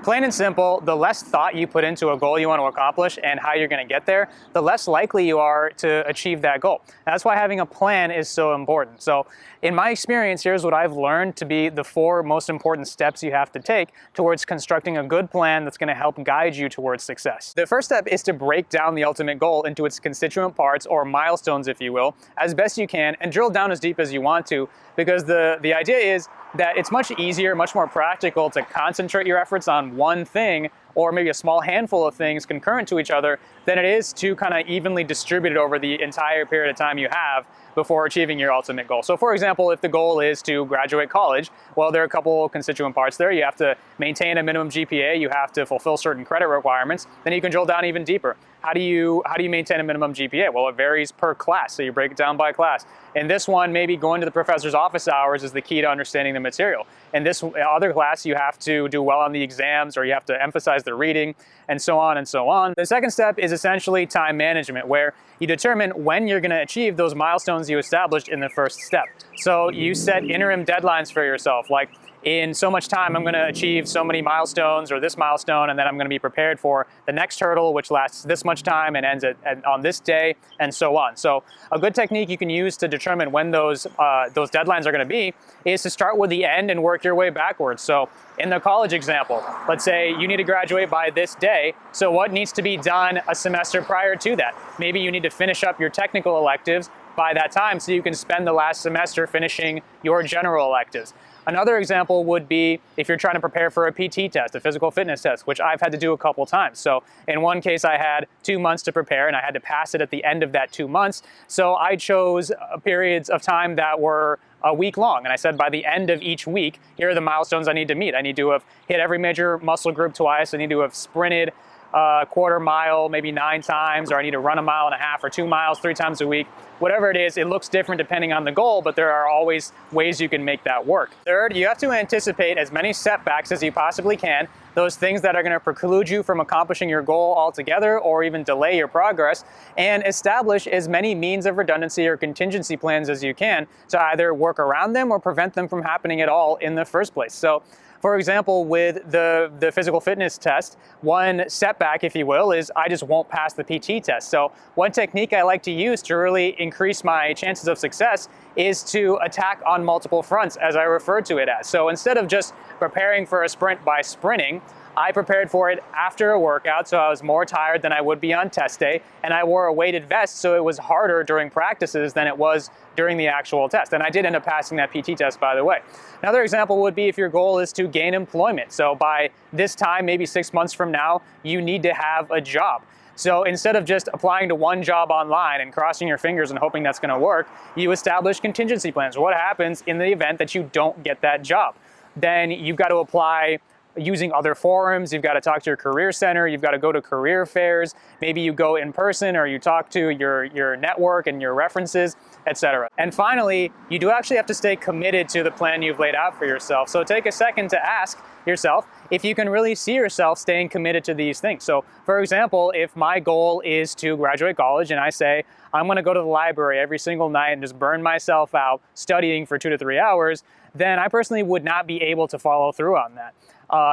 Plain and simple, the less thought you put into a goal you want to accomplish and how you're going to get there, the less likely you are to achieve that goal. And that's why having a plan is so important. So in my experience, here's what I've learned to be the 4 most important steps you have to take towards constructing a good plan that's going to help guide you towards success. The first step is to break down the ultimate goal into its constituent parts, or milestones if you will, as best you can, and drill down as deep as you want to, because the idea is that it's much easier, much more practical to concentrate your efforts on one thing or maybe a small handful of things concurrent to each other than it is to kind of evenly distribute it over the entire period of time you have before achieving your ultimate goal. So for example, if the goal is to graduate college, well, there are a couple constituent parts there. You have to maintain a minimum GPA, you have to fulfill certain credit requirements, then you can drill down even deeper. How do you maintain a minimum GPA? Well, it varies per class, so you break it down by class. In this one, maybe going to the professor's office hours is the key to understanding the material. In this other class, you have to do well on the exams, or you have to emphasize the reading, and so on and so on. The second step is essentially time management, where you determine when you're going to achieve those milestones you established in the first step. So you set interim deadlines for yourself, like in so much time I'm going to achieve so many milestones or this milestone, and then I'm going to be prepared for the next hurdle, which lasts this much time and ends on this day, and so on. So a good technique you can use to determine when those deadlines are going to be is to start with the end and work your way backwards. So in the college example, let's say you need to graduate by this day, so what needs to be done a semester prior to that? Maybe you need to finish up your technical electives by that time so you can spend the last semester finishing your general electives. Another example would be if you're trying to prepare for a PT test, a physical fitness test, which I've had to do a couple times. So in one case, I had 2 months to prepare and I had to pass it at the end of that 2 months. So I chose periods of time that were a week long. And I said by the end of each week, here are the milestones I need to meet. I need to have hit every major muscle group twice. I need to have sprinted a quarter mile, maybe 9 times, or I need to run 1.5 miles or 2 miles 3 times a week. Whatever it is, it looks different depending on the goal, but there are always ways you can make that work. Third, you have to anticipate as many setbacks as you possibly can, those things that are going to preclude you from accomplishing your goal altogether or even delay your progress, and establish as many means of redundancy or contingency plans as you can to either work around them or prevent them from happening at all in the first place. So for example, with the physical fitness test, one setback, if you will, is I just won't pass the PT test. So one technique I like to use to really increase my chances of success is to attack on multiple fronts, as I refer to it as. So instead of just preparing for a sprint by sprinting, I prepared for it after a workout, so I was more tired than I would be on test day, and I wore a weighted vest, so it was harder during practices than it was during the actual test. And I did end up passing that PT test, by the way. Another example would be if your goal is to gain employment. So by this time, maybe 6 months from now, you need to have a job. So instead of just applying to one job online and crossing your fingers and hoping that's going to work, you establish contingency plans. What happens in the event that you don't get that job? Then you've got to apply using other forums, you've got to talk to your career center, you've got to go to career fairs, maybe you go in person or you talk to your network and your references, etc. And finally, you do actually have to stay committed to the plan you've laid out for yourself. So take a second to ask yourself if you can really see yourself staying committed to these things. So for example, if my goal is to graduate college and I say, I'm going to go to the library every single night and just burn myself out studying for 2 to 3 hours, then I personally would not be able to follow through on that.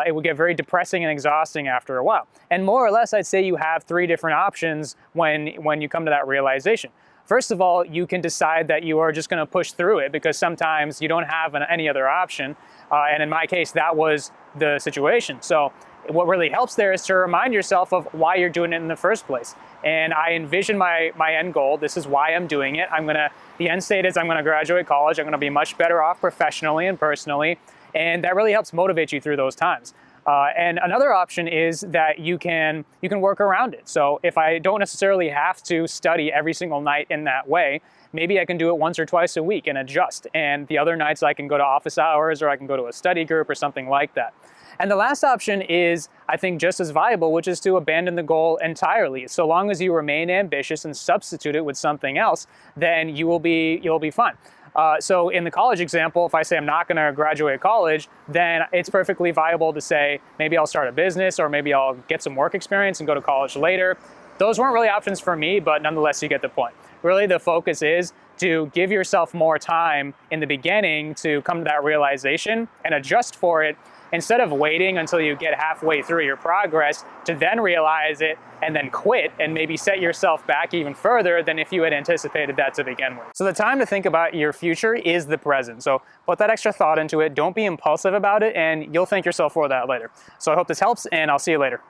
It would get very depressing and exhausting after a while. And more or less, I'd say you have 3 different options when you come to that realization. First of all, you can decide that you are just going to push through it because sometimes you don't have any other option. And in my case, that was the situation. So what really helps there is to remind yourself of why you're doing it in the first place. And I envision my end goal. This is why I'm doing it. The end state is I'm going to graduate college. I'm going to be much better off professionally and personally. And that really helps motivate you through those times. And another option is that you can work around it. So if I don't necessarily have to study every single night in that way, maybe I can do it once or twice a week and adjust. And the other nights I can go to office hours or I can go to a study group or something like that. And the last option is, I think, just as viable, which is to abandon the goal entirely. So long as you remain ambitious and substitute it with something else, then you'll be fine. So in the college example, if I say I'm not going to graduate college, then it's perfectly viable to say maybe I'll start a business or maybe I'll get some work experience and go to college later. Those weren't really options for me, but nonetheless, you get the point. Really, the focus is to give yourself more time in the beginning to come to that realization and adjust for it instead of waiting until you get halfway through your progress to then realize it and then quit and maybe set yourself back even further than if you had anticipated that to begin with. So the time to think about your future is the present. So put that extra thought into it. Don't be impulsive about it, and you'll thank yourself for that later. So I hope this helps, and I'll see you later.